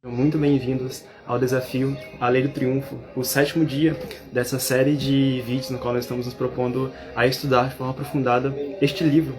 Muito bem-vindos ao desafio A Lei do Triunfo, o 7º dia dessa série de vídeos no qual nós estamos nos propondo a estudar de forma aprofundada este livro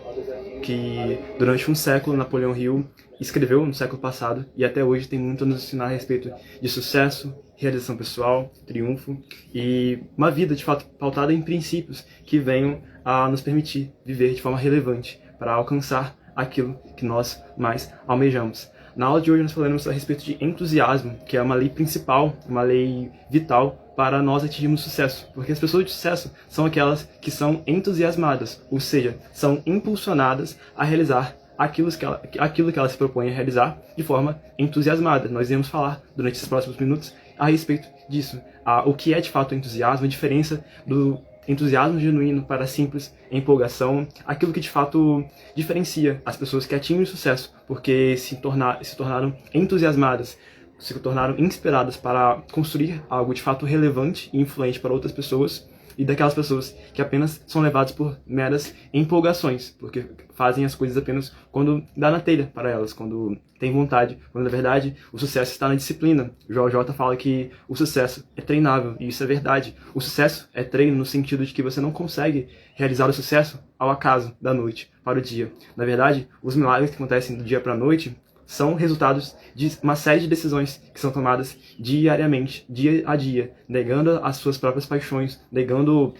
que durante um século Napoleão Hill escreveu no século passado e até hoje tem muito a nos ensinar a respeito de sucesso, realização pessoal, triunfo e uma vida de fato pautada em princípios que venham a nos permitir viver de forma relevante para alcançar aquilo que nós mais almejamos. Na aula de hoje nós falaremos a respeito de entusiasmo, que é uma lei principal, uma lei vital para nós atingirmos sucesso. Porque as pessoas de sucesso são aquelas que são entusiasmadas, ou seja, são impulsionadas a realizar aquilo que elas se propõem a realizar de forma entusiasmada. Nós iremos falar durante esses próximos minutos a respeito disso. O que é de fato o entusiasmo, a diferença do entusiasmo genuíno para simples empolgação, aquilo que de fato diferencia as pessoas que atingem o sucesso, porque se tornaram entusiasmadas, se tornaram inspiradas para construir algo de fato relevante e influente para outras pessoas, e daquelas pessoas que apenas são levadas por meras empolgações, porque fazem as coisas apenas quando dá na telha para elas, quando tem vontade, quando na verdade o sucesso está na disciplina. O JJ fala que o sucesso é treinável, e isso é verdade. O sucesso é treino no sentido de que você não consegue realizar o sucesso ao acaso, da noite para o dia. Na verdade, os milagres que acontecem do dia para a noite são resultados de uma série de decisões que são tomadas diariamente, dia a dia, negando as suas próprias paixões, negando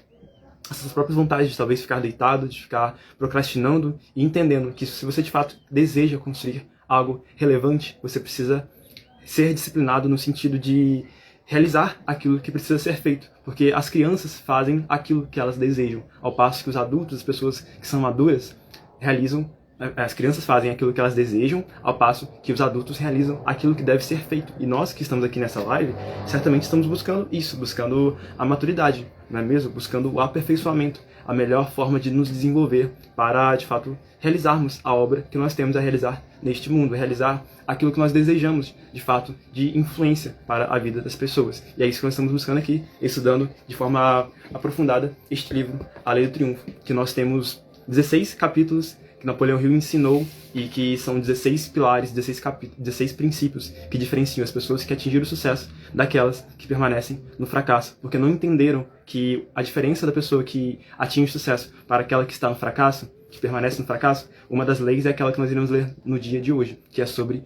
as suas próprias vontades de talvez ficar deitado, de ficar procrastinando e entendendo que se você de fato deseja construir algo relevante, você precisa ser disciplinado no sentido de realizar aquilo que precisa ser feito, porque as crianças fazem aquilo que elas desejam, ao passo que os adultos, as pessoas que são maduras, as crianças fazem aquilo que elas desejam, ao passo que os adultos realizam aquilo que deve ser feito. E nós que estamos aqui nessa live, certamente estamos buscando isso, buscando a maturidade, não é mesmo? Buscando o aperfeiçoamento, a melhor forma de nos desenvolver para, de fato, realizarmos a obra que nós temos a realizar neste mundo, realizar aquilo que nós desejamos, de fato, de influência para a vida das pessoas. E é isso que nós estamos buscando aqui, estudando de forma aprofundada este livro, A Lei do Triunfo, que nós temos 16 capítulos que Napoleão Hill ensinou e que são 16 pilares, 16 princípios que diferenciam as pessoas que atingiram o sucesso daquelas que permanecem no fracasso, porque não entenderam que a diferença da pessoa que atinge o sucesso para aquela que está no fracasso, que permanece no fracasso, uma das leis é aquela que nós iremos ler no dia de hoje, que é sobre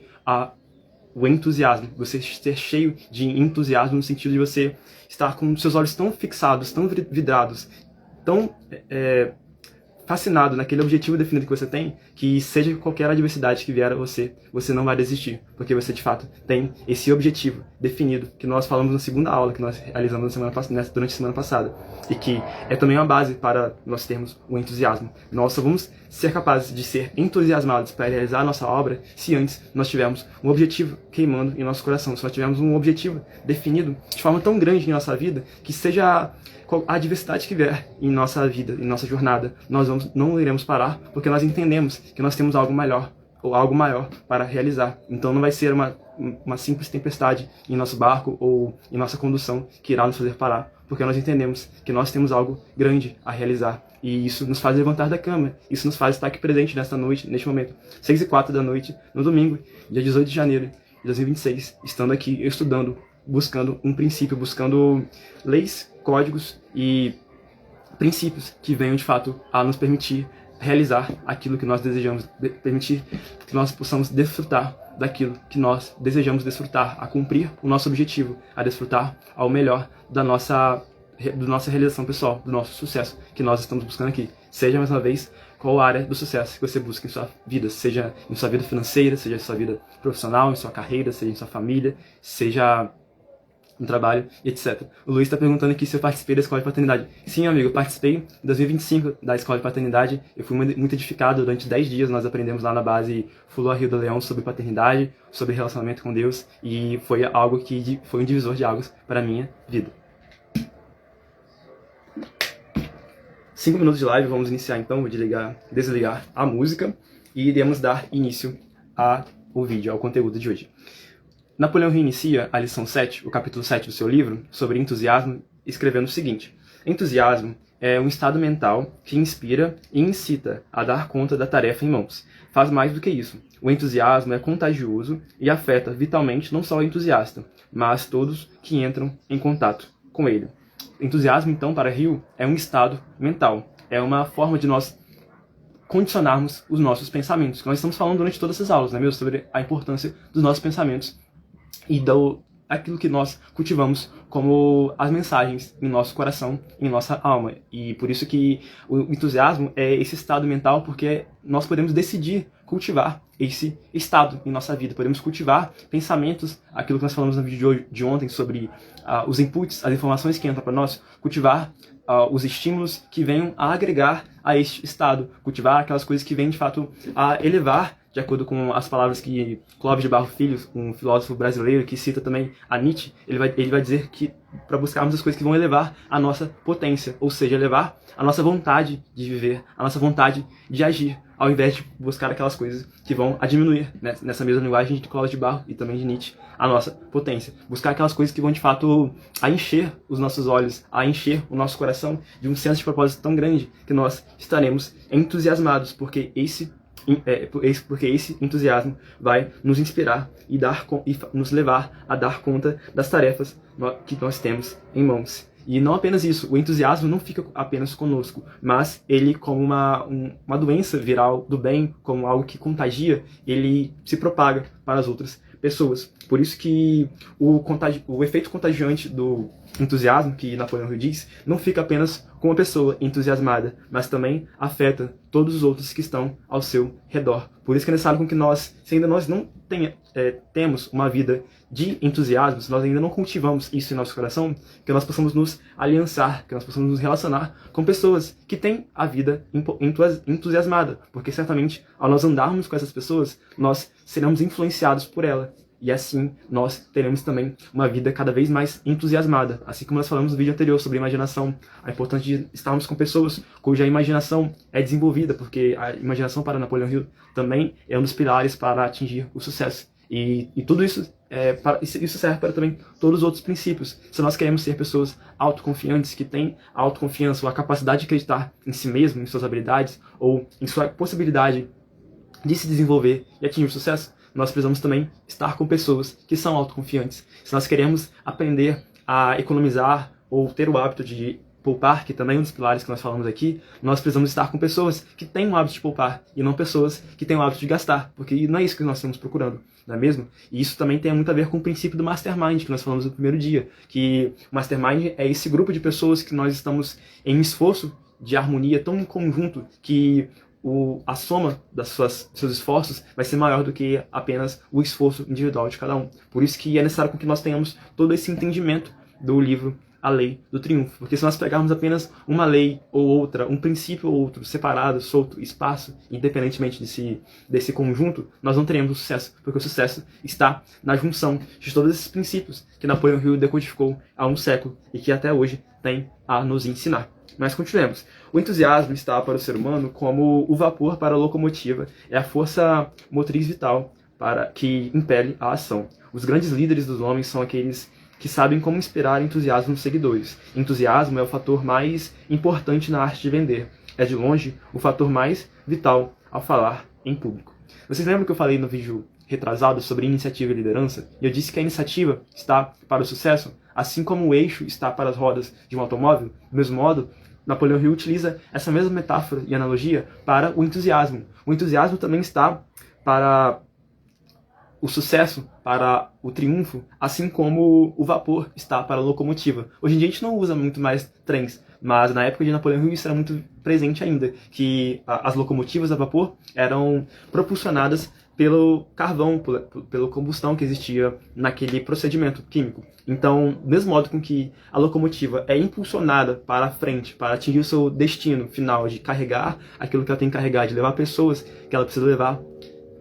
o entusiasmo, você ser cheio de entusiasmo no sentido de você estar com seus olhos tão fixados, tão vidrados, tão fascinado naquele objetivo definido que você tem, que seja qualquer adversidade que vier a você, você não vai desistir, porque você de fato tem esse objetivo definido, que nós falamos na segunda aula, que nós realizamos durante a semana passada, e que é também uma base para nós termos o entusiasmo. Nós só vamos ser capazes de ser entusiasmados para realizar a nossa obra se antes nós tivermos um objetivo queimando em nosso coração, se nós tivermos um objetivo definido de forma tão grande em nossa vida, que seja a adversidade que vier em nossa vida, em nossa jornada, nós não iremos parar, porque nós entendemos que nós temos algo melhor, ou algo maior para realizar. Então não vai ser uma simples tempestade em nosso barco ou em nossa condução que irá nos fazer parar, porque nós entendemos que nós temos algo grande a realizar. E isso nos faz levantar da cama, isso nos faz estar aqui presente nesta noite, neste momento, 6h04 da noite, no domingo, dia 18 de janeiro de 2026, estando aqui estudando, buscando um princípio, buscando leis, códigos e princípios que venham de fato a nos permitir realizar aquilo que nós desejamos, permitir que nós possamos desfrutar daquilo que nós desejamos desfrutar, a cumprir o nosso objetivo, a desfrutar ao melhor da nossa realização pessoal, do nosso sucesso que nós estamos buscando aqui. Seja, mais uma vez, qual a área do sucesso que você busca em sua vida, seja em sua vida financeira, seja em sua vida profissional, em sua carreira, seja em sua família, seja no trabalho, etc. O Luiz está perguntando aqui se eu participei da Escola de Paternidade. Sim, amigo, eu participei em 2025 da Escola de Paternidade. Eu fui muito edificado. Durante 10 dias nós aprendemos lá na base Fulô Rio do Leão sobre paternidade, sobre relacionamento com Deus, e foi algo que foi um divisor de águas para a minha vida. 5 minutos de live, vamos iniciar então. Vou desligar a música e iremos dar início ao vídeo, ao conteúdo de hoje. Napoleão reinicia a lição 7, o capítulo 7 do seu livro, sobre entusiasmo, escrevendo o seguinte: entusiasmo é um estado mental que inspira e incita a dar conta da tarefa em mãos. Faz mais do que isso. O entusiasmo é contagioso e afeta vitalmente não só o entusiasta, mas todos que entram em contato com ele. Entusiasmo, então, para Hill, é um estado mental. É uma forma de nós condicionarmos os nossos pensamentos. Nós estamos falando durante todas essas aulas, né, mesmo, sobre a importância dos nossos pensamentos e aquilo que nós cultivamos como as mensagens em nosso coração, em nossa alma. E por isso que o entusiasmo é esse estado mental, porque nós podemos decidir cultivar esse estado em nossa vida. Podemos cultivar pensamentos, aquilo que nós falamos no vídeo de ontem sobre os inputs, as informações que entram para nós, cultivar os estímulos que venham a agregar a este estado, cultivar aquelas coisas que vêm de fato a elevar, de acordo com as palavras que Clóvis de Barro Filho, um filósofo brasileiro que cita também a Nietzsche, ele vai dizer que para buscarmos as coisas que vão elevar a nossa potência, ou seja, elevar a nossa vontade de viver, a nossa vontade de agir, ao invés de buscar aquelas coisas que vão a diminuir, né, nessa mesma linguagem de Clóvis de Barro e também de Nietzsche, a nossa potência. Buscar aquelas coisas que vão de fato a encher os nossos olhos, a encher o nosso coração de um senso de propósito tão grande que nós estaremos entusiasmados, porque esse entusiasmo vai nos inspirar e nos levar a dar conta das tarefas que nós temos em mãos. E não apenas isso, o entusiasmo não fica apenas conosco, mas ele, como uma doença viral do bem, como algo que contagia, ele se propaga para as outras pessoas. Por isso que o efeito contagiante do entusiasmo, que Napoleão Hill diz, não fica apenas com a pessoa entusiasmada, mas também afeta todos os outros que estão ao seu redor. Por isso que é necessário que nós, se ainda nós não temos uma vida de entusiasmo, se nós ainda não cultivamos isso em nosso coração, que nós possamos nos aliançar, que nós possamos nos relacionar com pessoas que têm a vida entusiasmada, porque certamente ao nós andarmos com essas pessoas, nós seremos influenciados por ela. E assim nós teremos também uma vida cada vez mais entusiasmada. Assim como nós falamos no vídeo anterior sobre imaginação, a importância de estarmos com pessoas cuja imaginação é desenvolvida, porque a imaginação para Napoleão Hill também é um dos pilares para atingir o sucesso. E tudo isso, isso serve para também todos os outros princípios. Se nós queremos ser pessoas autoconfiantes, que têm a autoconfiança ou a capacidade de acreditar em si mesmo, em suas habilidades, ou em sua possibilidade de se desenvolver e atingir o sucesso, nós precisamos também estar com pessoas que são autoconfiantes. Se nós queremos aprender a economizar ou ter o hábito de poupar, que também é um dos pilares que nós falamos aqui, nós precisamos estar com pessoas que têm o hábito de poupar e não pessoas que têm o hábito de gastar, porque não é isso que nós estamos procurando, não é mesmo? E isso também tem muito a ver com o princípio do Mastermind, que nós falamos no primeiro dia, que o Mastermind é esse grupo de pessoas que nós estamos em um esforço de harmonia tão em conjunto que a soma seus esforços vai ser maior do que apenas o esforço individual de cada um. Por isso que é necessário que nós tenhamos todo esse entendimento do livro A Lei do Triunfo. Porque se nós pegarmos apenas uma lei ou outra, um princípio ou outro, separado, solto, espaço, independentemente desse conjunto, nós não teremos o sucesso. Porque o sucesso está na junção de todos esses princípios que Napoleão Hill decodificou há um século e que até hoje tem a nos ensinar. Mas continuemos. O entusiasmo está para o ser humano como o vapor para a locomotiva. É a força motriz vital que impele a ação. Os grandes líderes dos homens são aqueles que sabem como inspirar entusiasmo nos seguidores. Entusiasmo é o fator mais importante na arte de vender. É de longe o fator mais vital ao falar em público. Vocês lembram que eu falei no vídeo retrasado sobre iniciativa e liderança? E eu disse que a iniciativa está para o sucesso, assim como o eixo está para as rodas de um automóvel. Do mesmo modo, Napoleão Hill utiliza essa mesma metáfora e analogia para o entusiasmo. O entusiasmo também está para o sucesso, para o triunfo, assim como o vapor está para a locomotiva. Hoje em dia a gente não usa muito mais trens, mas na época de Napoleão Hill isso era muito presente ainda, que as locomotivas a vapor eram propulsionadas pelo carvão, pela combustão que existia naquele procedimento químico. Então, do mesmo modo com que a locomotiva é impulsionada para a frente, para atingir o seu destino final de carregar aquilo que ela tem que carregar, de levar pessoas que ela precisa levar,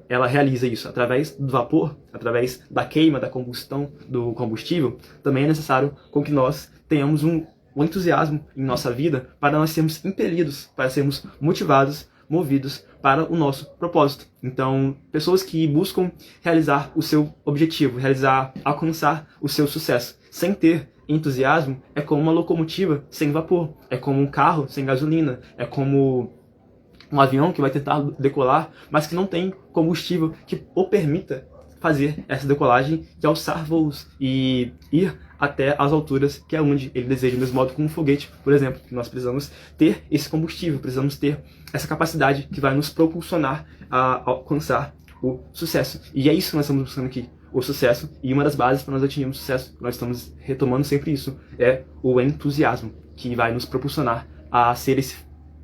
ela realiza isso através do vapor, através da queima, da combustão do combustível. Também é necessário com que nós tenhamos um entusiasmo em nossa vida para nós sermos impelidos, para sermos motivados, movidos para o nosso propósito. Então, pessoas que buscam realizar o seu objetivo, alcançar o seu sucesso, sem ter entusiasmo é como uma locomotiva sem vapor, é como um carro sem gasolina, é como um avião que vai tentar decolar, mas que não tem combustível que o permita fazer essa decolagem e alçar voos e ir até as alturas que é onde ele deseja, do mesmo modo como um foguete, por exemplo. Nós precisamos ter esse combustível, precisamos ter essa capacidade que vai nos propulsionar a alcançar o sucesso. E é isso que nós estamos buscando aqui, o sucesso. E uma das bases para nós atingirmos sucesso, nós estamos retomando sempre isso, é o entusiasmo, que vai nos propulsionar a ser esse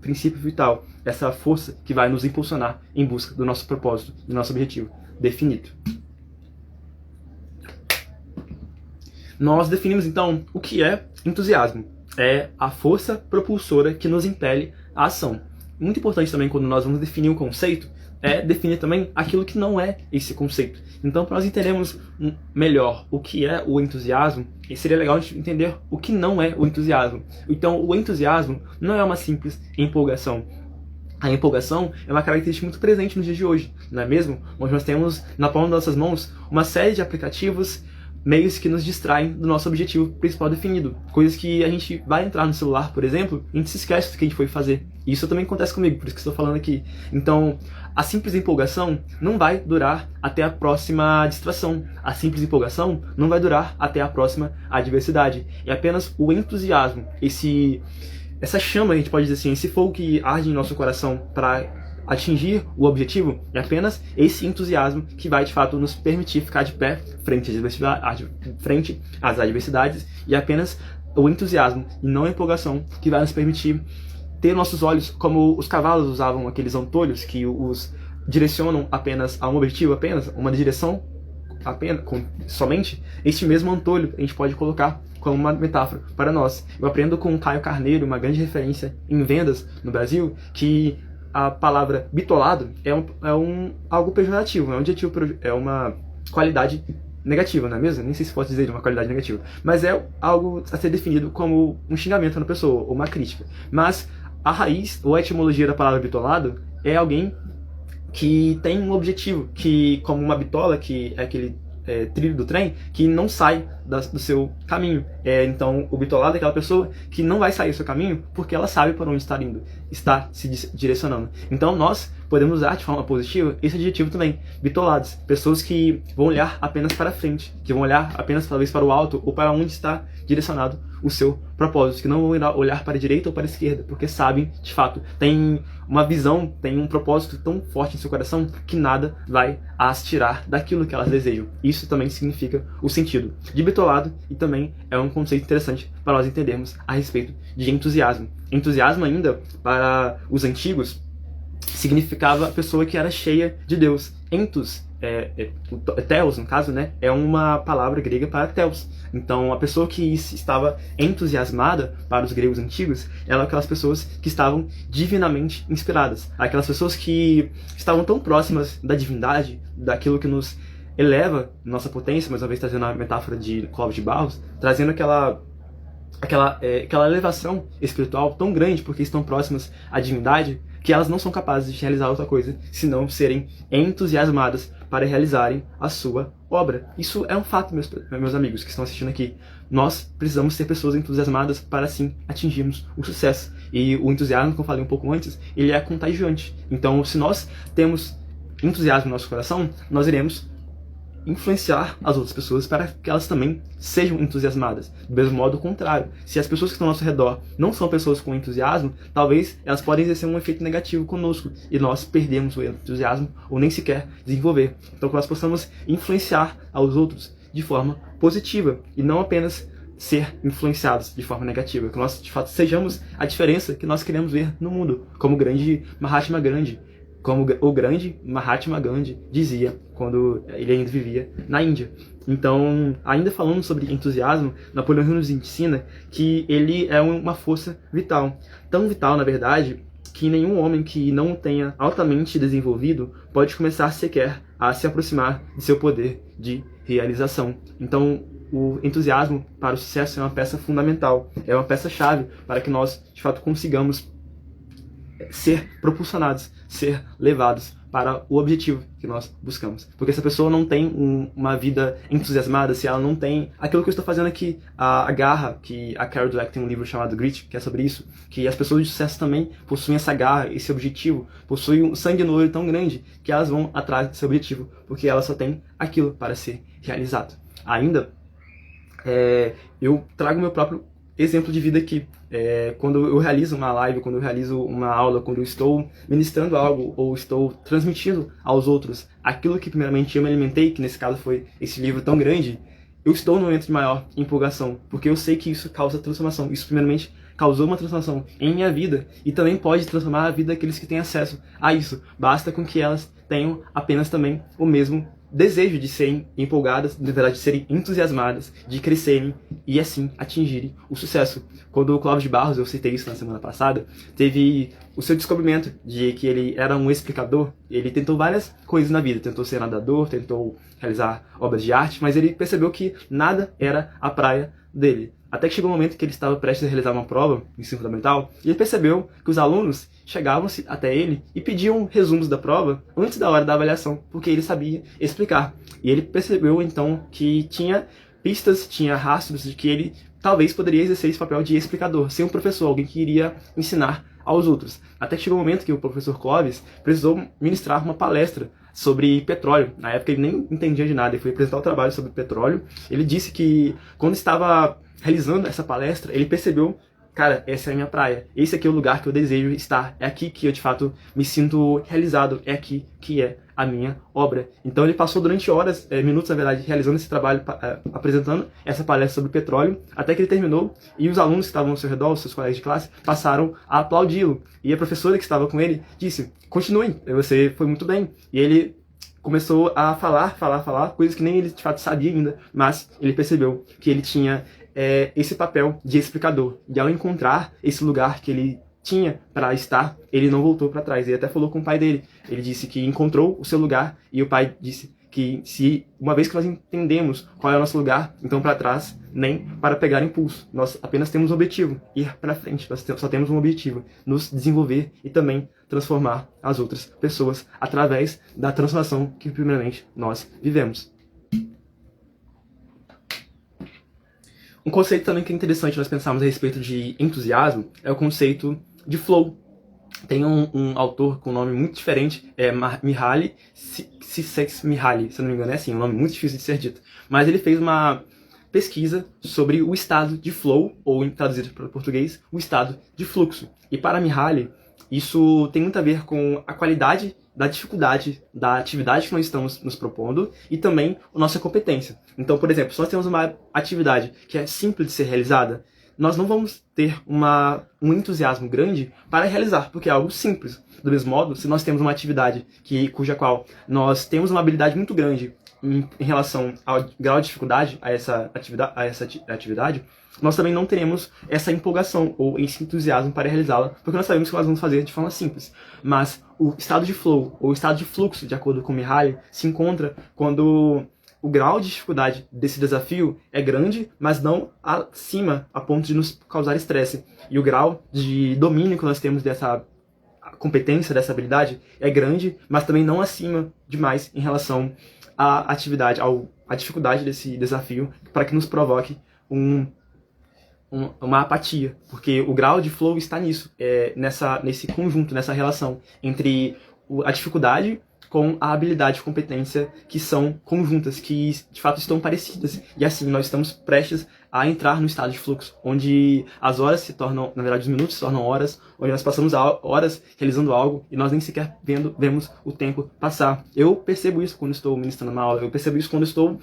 princípio vital, essa força que vai nos impulsionar em busca do nosso propósito, do nosso objetivo definido. Nós definimos então o que é entusiasmo. É a força propulsora que nos impele à ação. Muito importante também, quando nós vamos definir um conceito, é definir também aquilo que não é esse conceito. Então, para nós entendermos melhor o que é o entusiasmo, seria legal a gente entender o que não é o entusiasmo. Então, o entusiasmo não é uma simples empolgação. A empolgação é uma característica muito presente nos dias de hoje, não é mesmo? Onde nós temos na palma das nossas mãos uma série de aplicativos, meios que nos distraem do nosso objetivo principal definido. Coisas que a gente vai entrar no celular, por exemplo, e a gente se esquece do que a gente foi fazer. E isso também acontece comigo, por isso que estou falando aqui. Então, a simples empolgação não vai durar até a próxima distração. A simples empolgação não vai durar até a próxima adversidade. É apenas o entusiasmo, essa chama, a gente pode dizer assim, esse fogo que arde em nosso coração para atingir o objetivo, é apenas esse entusiasmo que vai de fato nos permitir ficar de pé frente às adversidades, e é apenas o entusiasmo e não a empolgação que vai nos permitir ter nossos olhos, como os cavalos usavam aqueles antolhos que os direcionam apenas a um objetivo, apenas uma direção somente. Este mesmo antolho a gente pode colocar como uma metáfora para nós. Eu aprendo com o Caio Carneiro, uma grande referência em vendas no Brasil, que a palavra bitolado é algo pejorativo, é uma qualidade negativa, não é mesmo? Nem sei se pode dizer uma qualidade negativa, mas é algo a ser definido como um xingamento na pessoa, ou uma crítica. Mas a raiz, ou a etimologia da palavra bitolado, é alguém que tem um objetivo, que, como uma bitola, que é aquele trilho do trem, que não sai do seu caminho. Então, o bitolado é aquela pessoa que não vai sair do seu caminho porque ela sabe para onde está indo, está se direcionando. Então, nós podemos usar de forma positiva esse adjetivo também, bitolados. Pessoas que vão olhar apenas para frente, que vão olhar apenas talvez para o alto ou para onde está direcionado o seu propósito, que não vão olhar para a direita ou para a esquerda, porque sabem, de fato, tem uma visão, tem um propósito tão forte em seu coração que nada vai as tirar daquilo que elas desejam. Isso também significa o sentido de bitolado, e também é um conceito interessante para nós entendermos a respeito de entusiasmo. Entusiasmo ainda, para os antigos, significava a pessoa que era cheia de Deus. Entus, Theos, no caso, né, é uma palavra grega para Theos. Então, a pessoa que estava entusiasmada para os gregos antigos eram aquelas pessoas que estavam divinamente inspiradas. Aquelas pessoas que estavam tão próximas da divindade, daquilo que nos eleva nossa potência, mais uma vez trazendo a metáfora de Clóvis de Barros, trazendo aquela elevação espiritual tão grande, porque estão próximas à divindade, que elas não são capazes de realizar outra coisa senão serem entusiasmadas para realizarem a sua obra. Isso é um fato, meus amigos que estão assistindo aqui. Nós precisamos ser pessoas entusiasmadas para assim atingirmos o sucesso. E o entusiasmo, como eu falei um pouco antes, ele é contagiante. Então, se nós temos entusiasmo no nosso coração, nós iremos influenciar as outras pessoas para que elas também sejam entusiasmadas. Do mesmo modo contrário, se as pessoas que estão ao nosso redor não são pessoas com entusiasmo, talvez elas podem exercer um efeito negativo conosco e nós perdemos o entusiasmo ou nem sequer desenvolver. Então, que nós possamos influenciar aos outros de forma positiva e não apenas ser influenciados de forma negativa, que nós de fato sejamos a diferença que nós queremos ver no mundo, como o grande Mahatma Gandhi, como o grande Mahatma Gandhi dizia quando ele ainda vivia na Índia. Então, ainda falando sobre entusiasmo, Napoleão Hill nos ensina que ele é uma força vital. Tão vital, na verdade, que nenhum homem que não o tenha altamente desenvolvido pode começar sequer a se aproximar de seu poder de realização. Então, o entusiasmo para o sucesso é uma peça fundamental, é uma peça-chave para que nós, de fato, consigamos ser propulsionados, ser levados para o objetivo que nós buscamos. Porque se a pessoa não tem uma vida entusiasmada, se ela não tem aquilo que eu estou fazendo aqui, a garra, que a Carol Dweck tem um livro chamado Grit, que é sobre isso, que as pessoas de sucesso também possuem essa garra, esse objetivo, possuem um sangue no olho tão grande que elas vão atrás desse objetivo, porque elas só têm aquilo para ser realizado. Ainda, eu trago meu próprio exemplo de vida aqui. Quando eu realizo uma live, quando eu realizo uma aula, quando eu estou ministrando algo ou estou transmitindo aos outros aquilo que primeiramente eu me alimentei, que nesse caso foi esse livro tão grande, eu estou no momento de maior empolgação, porque eu sei que isso causa transformação. Isso primeiramente causou uma transformação em minha vida e também pode transformar a vida daqueles que têm acesso a isso. Basta com que elas tenham apenas também o mesmo desejo de serem empolgadas, na verdade de serem entusiasmadas, de crescerem e assim atingirem o sucesso. Quando o Clóvis de Barros, eu citei isso na semana passada, teve o seu descobrimento de que ele era um explicador. Ele tentou várias coisas na vida, tentou ser nadador, tentou realizar obras de arte, mas ele percebeu que nada era a praia dele. Até que chegou um momento que ele estava prestes a realizar uma prova, ensino fundamental, e ele percebeu que os alunos chegavam até ele e pediam resumos da prova antes da hora da avaliação, porque ele sabia explicar. E ele percebeu então que tinha pistas, tinha rastros de que ele talvez poderia exercer esse papel de explicador, ser um professor, alguém que iria ensinar aos outros. Até que chegou um momento que o professor Clóvis precisou ministrar uma palestra sobre petróleo. Na época ele nem entendia de nada, ele foi apresentar o trabalho sobre petróleo. Ele disse que quando estava realizando essa palestra, ele percebeu, cara, essa é a minha praia, esse aqui é o lugar que eu desejo estar, é aqui que eu de fato me sinto realizado, é aqui que é a minha obra. Então ele passou durante horas, minutos na verdade, realizando esse trabalho, apresentando essa palestra sobre petróleo, até que ele terminou e os alunos que estavam ao seu redor, os seus colegas de classe, passaram a aplaudi-lo. E a professora que estava com ele disse, continuem, você foi muito bem. E ele começou a falar, coisas que nem ele de fato sabia ainda, mas ele percebeu que ele tinha esse papel de explicador. E ao encontrar esse lugar que ele tinha para estar, ele não voltou para trás. Ele até falou com o pai dele. Ele disse que encontrou o seu lugar e o pai disse que se uma vez que nós entendemos qual é o nosso lugar, então para trás nem para pegar impulso. Nós apenas temos um objetivo, ir para frente. Nós só temos um objetivo, nos desenvolver e também transformar as outras pessoas através da transformação que primeiramente nós vivemos. Um conceito também que é interessante nós pensarmos a respeito de entusiasmo é o conceito de flow. Tem um autor com um nome muito diferente, Mihaly Csikszentmihalyi, se eu não me engano é assim, um nome muito difícil de ser dito. Mas ele fez uma pesquisa sobre o estado de flow, ou traduzido para o português, o estado de fluxo. E para Mihaly, isso tem muito a ver com a qualidade da dificuldade da atividade que nós estamos nos propondo e também a nossa competência. Então, por exemplo, se nós temos uma atividade que é simples de ser realizada, nós não vamos ter um entusiasmo grande para realizar, porque é algo simples. Do mesmo modo, se nós temos uma atividade cuja qual nós temos uma habilidade muito grande em relação ao grau de dificuldade a essa atividade, nós também não teremos essa empolgação ou esse entusiasmo para realizá-la, porque nós sabemos que nós vamos fazer de forma simples. Mas o estado de flow, ou estado de fluxo, de acordo com Mihaly, se encontra quando o grau de dificuldade desse desafio é grande, mas não acima a ponto de nos causar estresse. E o grau de domínio que nós temos dessa competência, dessa habilidade, é grande, mas também não acima demais em relação à atividade, à dificuldade desse desafio, para que nos provoque uma apatia, porque o grau de flow está nisso, nesse conjunto, nessa relação entre a dificuldade com a habilidade e competência que são conjuntas, que de fato estão parecidas. E assim, nós estamos prestes a entrar no estado de fluxo, onde as horas se tornam, na verdade os minutos se tornam horas, onde nós passamos horas realizando algo e nós nem sequer vemos o tempo passar. Eu percebo isso quando estou ministrando uma aula, eu percebo isso quando estou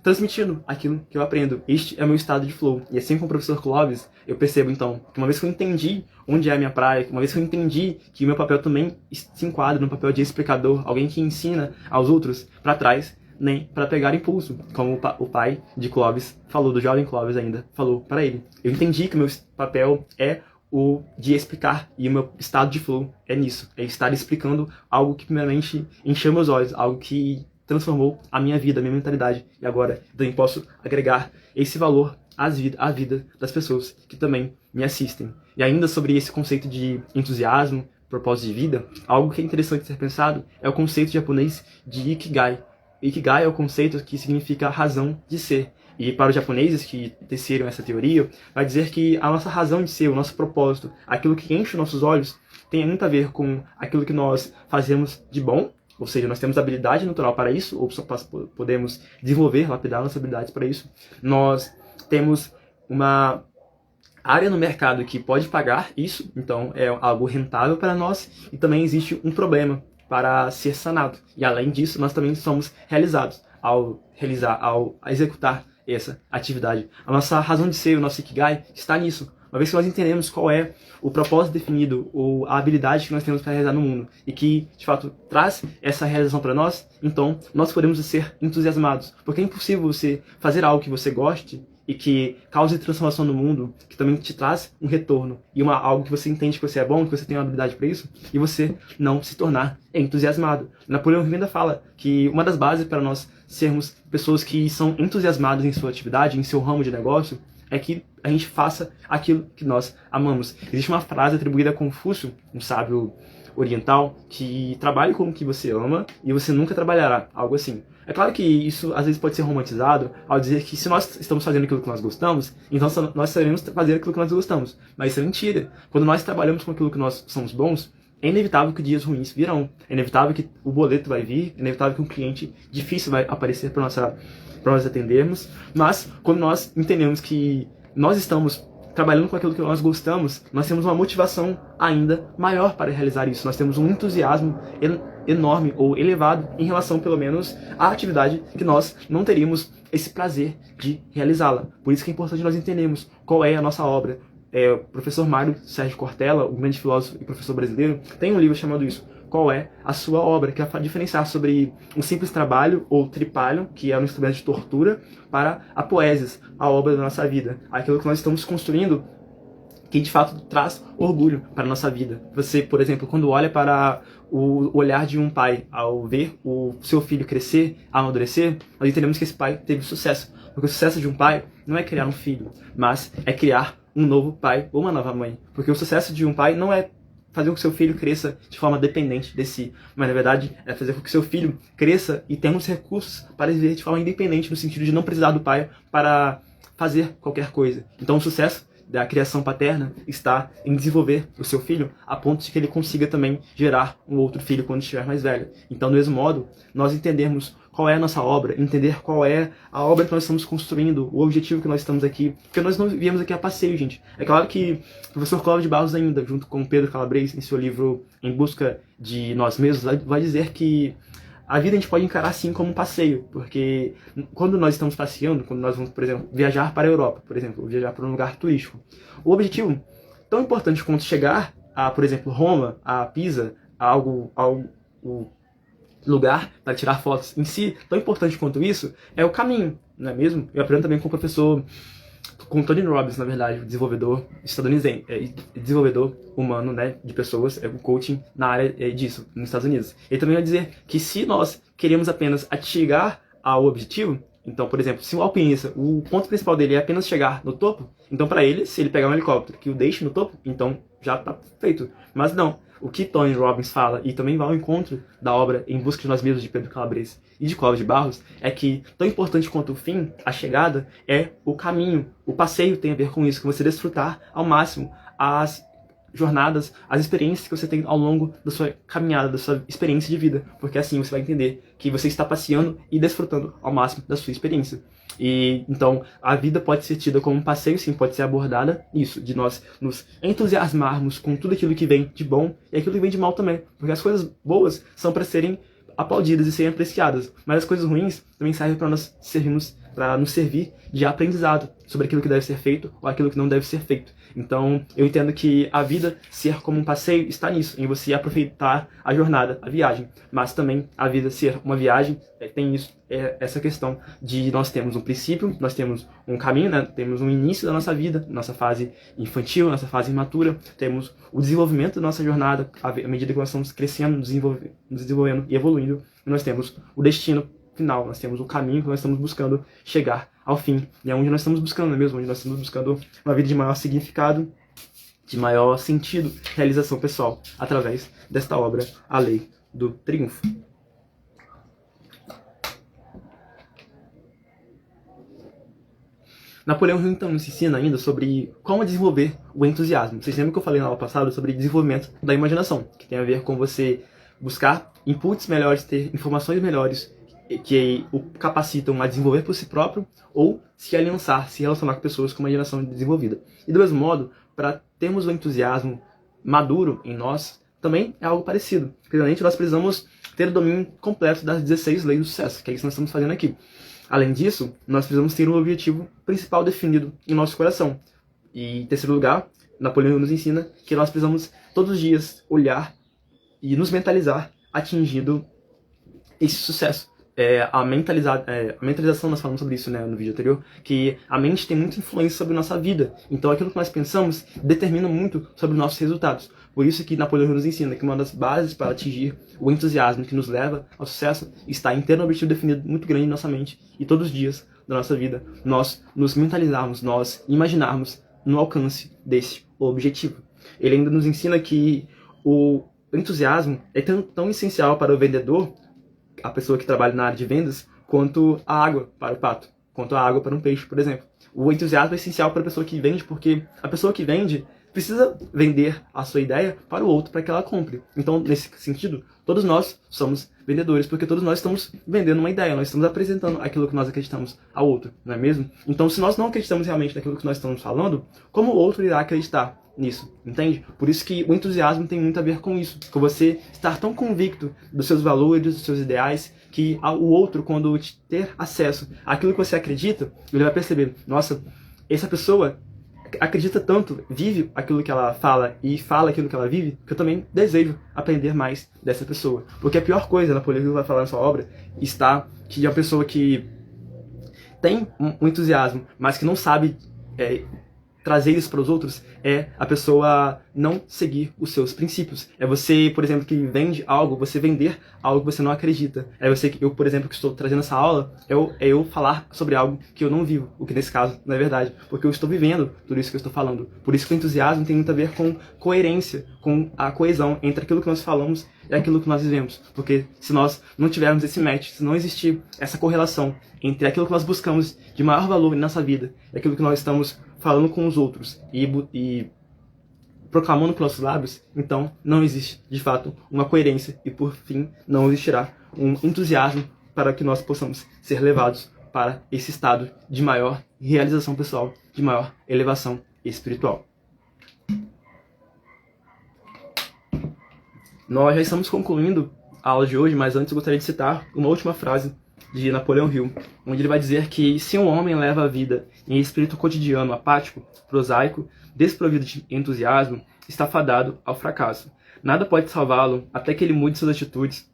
transmitindo aquilo que eu aprendo. Este é o meu estado de flow. E assim como o professor Clóvis, eu percebo então que uma vez que eu entendi onde é a minha praia, uma vez que eu entendi que o meu papel também se enquadra no papel de explicador, alguém que ensina aos outros, para trás, nem para pegar impulso, como o pai de Clóvis falou, do jovem Clóvis ainda, falou para ele. Eu entendi que o meu papel é o de explicar, e o meu estado de flow é nisso, é estar explicando algo que primeiramente encheu meus olhos, algo que transformou a minha vida, a minha mentalidade, e agora também posso agregar esse valor à vida das pessoas que também me assistem. E ainda sobre esse conceito de entusiasmo, propósito de vida, algo que é interessante ser pensado é o conceito japonês de Ikigai. Ikigai é o conceito que significa razão de ser. E para os japoneses que teceram essa teoria, vai dizer que a nossa razão de ser, o nosso propósito, aquilo que enche os nossos olhos, tem muito a ver com aquilo que nós fazemos de bom, ou seja, nós temos habilidade natural para isso, ou só podemos desenvolver, lapidar nossas habilidades para isso. Nós temos uma área no mercado que pode pagar isso, então é algo rentável para nós, e também existe um problema para ser sanado. E além disso, nós também somos realizados ao executar essa atividade. A nossa razão de ser, o nosso Ikigai, está nisso. Uma vez que nós entendemos qual é o propósito definido, ou a habilidade que nós temos para realizar no mundo, e que, de fato, traz essa realização para nós, então nós podemos ser entusiasmados. Porque é impossível você fazer algo que você goste e que cause transformação no mundo, que também te traz um retorno, e algo que você entende que você é bom, que você tem uma habilidade para isso, e você não se tornar entusiasmado. Napoleão Hill ainda fala que uma das bases para nós sermos pessoas que são entusiasmadas em sua atividade, em seu ramo de negócio, é que a gente faça aquilo que nós amamos. Existe uma frase atribuída a Confúcio, um sábio oriental, que trabalhe com o que você ama e você nunca trabalhará, algo assim. É claro que isso às vezes pode ser romantizado ao dizer que se nós estamos fazendo aquilo que nós gostamos, então nós sabemos fazer aquilo que nós gostamos. Mas isso é mentira. Quando nós trabalhamos com aquilo que nós somos bons, é inevitável que dias ruins virão. É inevitável que o boleto vai vir, é inevitável que um cliente difícil vai aparecer para nós atendermos. Mas quando nós entendemos que nós estamos trabalhando com aquilo que nós gostamos, nós temos uma motivação ainda maior para realizar isso. Nós temos um entusiasmo enorme ou elevado em relação, pelo menos, à atividade que nós não teríamos esse prazer de realizá-la. Por isso que é importante nós entendermos qual é a nossa obra. O professor Mário Sérgio Cortella, o grande filósofo e professor brasileiro, tem um livro chamado isso, Qual é a Sua Obra, que é para diferenciar sobre um simples trabalho ou tripalho, que é um instrumento de tortura, para a poesis, a obra da nossa vida, aquilo que nós estamos construindo, que de fato traz orgulho para a nossa vida. Você, por exemplo, quando olha para o olhar de um pai ao ver o seu filho crescer, amadurecer, nós entendemos que esse pai teve sucesso. Porque o sucesso de um pai não é criar um filho, mas é criar um novo pai ou uma nova mãe. Porque o sucesso de um pai não é fazer com que seu filho cresça de forma dependente de si, mas na verdade é fazer com que seu filho cresça e tenha os recursos para viver de forma independente, no sentido de não precisar do pai para fazer qualquer coisa. Então o sucesso da criação paterna está em desenvolver o seu filho a ponto de que ele consiga também gerar um outro filho quando estiver mais velho. Então, do mesmo modo, nós entendermos qual é a nossa obra, entender qual é a obra que nós estamos construindo, o objetivo que nós estamos aqui, porque nós não viemos aqui a passeio, gente. É claro que o professor Clóvis de Barros ainda, junto com Pedro Calabres, em seu livro Em Busca de Nós Mesmos, vai dizer que a vida a gente pode encarar assim como um passeio, porque quando nós estamos passeando, quando nós vamos, por exemplo, viajar para a Europa, por exemplo, viajar para um lugar turístico, o objetivo tão importante quanto chegar a, por exemplo, Roma, a Pisa, a o lugar para tirar fotos em si, tão importante quanto isso, é o caminho, não é mesmo? Eu aprendo também com o professor, com Tony Robbins, na verdade, o desenvolvedor estadunidense, desenvolvedor humano, né, de pessoas, o coaching na área disso, nos Estados Unidos. Ele também vai dizer que se nós queremos apenas chegar ao objetivo, então, por exemplo, se o alpinista, o ponto principal dele é apenas chegar no topo, então para ele, se ele pegar um helicóptero que o deixe no topo, então já está feito. Mas não. O que Tony Robbins fala, e também vai ao encontro da obra Em Busca de Nós Mesmos, de Pedro Calabres e de Clóvis de Barros, é que, tão importante quanto o fim, a chegada, é o caminho. O passeio tem a ver com isso, com você desfrutar ao máximo as jornadas, as experiências que você tem ao longo da sua caminhada, da sua experiência de vida. Porque assim você vai entender que você está passeando e desfrutando ao máximo da sua experiência. E então a vida pode ser tida como um passeio, sim, pode ser abordada isso, de nós nos entusiasmarmos com tudo aquilo que vem de bom e aquilo que vem de mal também, porque as coisas boas são para serem aplaudidas e serem apreciadas, mas as coisas ruins também servem para nós servirmos, para nos servir de aprendizado sobre aquilo que deve ser feito ou aquilo que não deve ser feito. Então, eu entendo que a vida ser como um passeio está nisso, em você aproveitar a jornada, a viagem. Mas também a vida ser uma viagem tem isso, essa questão de nós temos um princípio, nós temos um caminho, né? Temos um início da nossa vida, nossa fase infantil, nossa fase imatura, temos o desenvolvimento da nossa jornada, à medida que nós estamos crescendo, nos desenvolvendo e evoluindo, e nós temos o destino final, nós temos o caminho que nós estamos buscando chegar ao fim, e é onde nós estamos buscando, não é mesmo? Onde nós estamos buscando uma vida de maior significado de maior sentido, realização pessoal, através desta obra, A Lei do Triunfo. Napoleão Hill, então, nos ensina ainda sobre como desenvolver o entusiasmo. Vocês lembram que eu falei na aula passada sobre desenvolvimento da imaginação, que tem a ver com você buscar inputs melhores, ter informações melhores que o capacitam a desenvolver por si próprio ou se aliançar, se relacionar com pessoas com imaginação desenvolvida. E do mesmo modo, para termos o entusiasmo maduro em nós, também é algo parecido. Primeiramente, nós precisamos ter o domínio completo das 16 leis do sucesso, que é isso que nós estamos fazendo aqui. Além disso, nós precisamos ter um objetivo principal definido em nosso coração. E, em terceiro lugar, Napoleão nos ensina que nós precisamos todos os dias olhar e nos mentalizar atingindo esse sucesso. A mentalização, nós falamos sobre isso, né, no vídeo anterior, que a mente tem muita influência sobre a nossa vida. Então aquilo que nós pensamos determina muito sobre os nossos resultados. Por isso que Napoleão nos ensina que uma das bases para atingir o entusiasmo que nos leva ao sucesso está em ter um objetivo definido muito grande em nossa mente e todos os dias da nossa vida nós nos mentalizarmos, nós imaginarmos no alcance desse objetivo. Ele ainda nos ensina que o entusiasmo é tão essencial para o vendedor, a pessoa que trabalha na área de vendas, quanto a água para o pato, quanto a água para um peixe, por exemplo. O entusiasmo é essencial para a pessoa que vende, porque a pessoa que vende precisa vender a sua ideia para o outro para que ela compre. Então, nesse sentido, todos nós somos vendedores, porque todos nós estamos vendendo uma ideia, nós estamos apresentando aquilo que nós acreditamos ao outro, não é mesmo? Então, se nós não acreditamos realmente naquilo que nós estamos falando, como o outro irá acreditar nisso, entende? Por isso que o entusiasmo tem muito a ver com isso, com você estar tão convicto dos seus valores, dos seus ideais, que o outro, quando ter acesso àquilo que você acredita, ele vai perceber, nossa, essa pessoa acredita tanto, vive aquilo que ela fala e fala aquilo que ela vive, que eu também desejo aprender mais dessa pessoa. Porque a pior coisa, Napoleão Hill vai falar na sua obra, está que a pessoa que tem um entusiasmo, mas que não sabe trazer isso para os outros, é a pessoa não seguir os seus princípios. É você, por exemplo, que vende algo, você vender algo que você não acredita. É você, eu, por exemplo, que estou trazendo essa aula, é eu falar sobre algo que eu não vivo, o que nesse caso não é verdade, porque eu estou vivendo tudo isso que eu estou falando. Por isso que o entusiasmo tem muito a ver com coerência, com a coesão entre aquilo que nós falamos e aquilo que nós vivemos. Porque se nós não tivermos esse match, se não existir essa correlação entre aquilo que nós buscamos de maior valor em nossa vida e aquilo que nós estamos falando com os outros e proclamando com nossos lábios, então não existe, de fato, uma coerência e, por fim, não existirá um entusiasmo para que nós possamos ser levados para esse estado de maior realização pessoal, de maior elevação espiritual. Nós já estamos concluindo a aula de hoje, mas antes eu gostaria de citar uma última frase de Napoleão Hill, onde ele vai dizer que se um homem leva a vida em espírito cotidiano, apático, prosaico, desprovido de entusiasmo, está fadado ao fracasso. Nada pode salvá-lo até que ele mude suas atitudes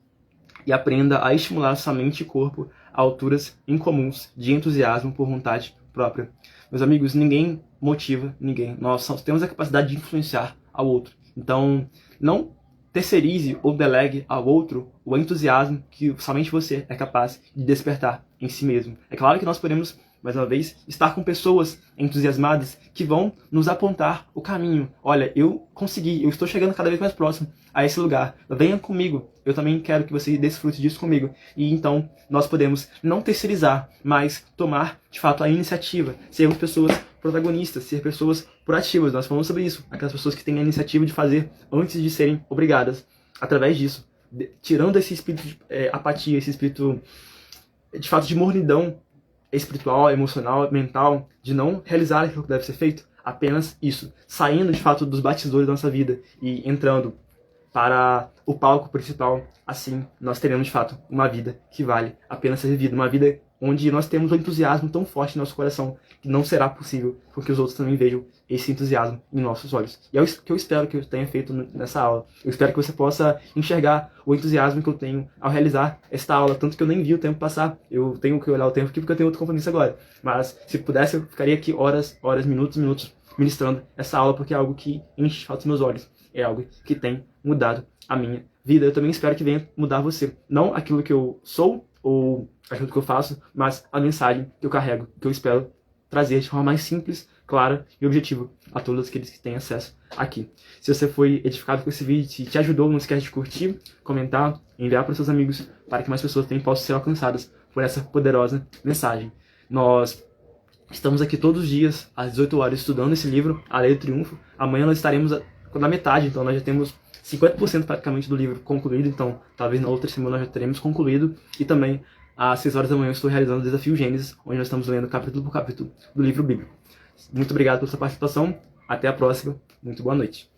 e aprenda a estimular sua mente e corpo a alturas incomuns de entusiasmo por vontade própria. Meus amigos, ninguém motiva ninguém. Nós temos a capacidade de influenciar ao outro. Então, não terceirize ou delegue ao outro o entusiasmo que somente você é capaz de despertar em si mesmo. É claro que nós podemos, mais uma vez, estar com pessoas entusiasmadas que vão nos apontar o caminho. Olha, eu consegui, eu estou chegando cada vez mais próximo a esse lugar. Venha comigo, eu também quero que você desfrute disso comigo. E então nós podemos não terceirizar, mas tomar de fato a iniciativa, sermos pessoas protagonistas, ser pessoas proativas. Nós falamos sobre isso, aquelas pessoas que têm a iniciativa de fazer antes de serem obrigadas. Através disso, tirando esse espírito de apatia, esse espírito de fato de mornidão espiritual, emocional, mental, de não realizar aquilo que deve ser feito, apenas isso, saindo de fato dos batidores da nossa vida e entrando para o palco principal, assim nós teremos de fato uma vida que vale a pena ser vivida, uma vida onde nós temos um entusiasmo tão forte em nosso coração que não será possível porque os outros também vejam esse entusiasmo em nossos olhos. E é o que eu espero que eu tenha feito nessa aula. Eu espero que você possa enxergar o entusiasmo que eu tenho ao realizar esta aula, tanto que eu nem vi o tempo passar. Eu tenho que olhar o tempo aqui porque eu tenho outro compromisso agora. Mas se pudesse, eu ficaria aqui horas, minutos, ministrando essa aula, porque é algo que enche de fato os meus olhos. É algo que tem mudado a minha vida. Eu também espero que venha mudar você. Não aquilo que eu sou ou aquilo que eu faço, mas a mensagem que eu carrego, que eu espero trazer de forma mais simples clara e objetiva a todos aqueles que têm acesso aqui. Se você foi edificado com esse vídeo, se te ajudou, não esquece de curtir, comentar, enviar para os seus amigos, para que mais pessoas também possam ser alcançadas por essa poderosa mensagem. Nós estamos aqui todos os dias, às 18 horas, estudando esse livro, A Lei do Triunfo. Amanhã nós estaremos na metade, então nós já temos 50% praticamente do livro concluído, então talvez na outra semana nós já teremos concluído. E também, às 6 horas da manhã, eu estou realizando o Desafio Gênesis, onde nós estamos lendo capítulo por capítulo do livro bíblico. Muito obrigado pela sua participação, até a próxima, muito boa noite.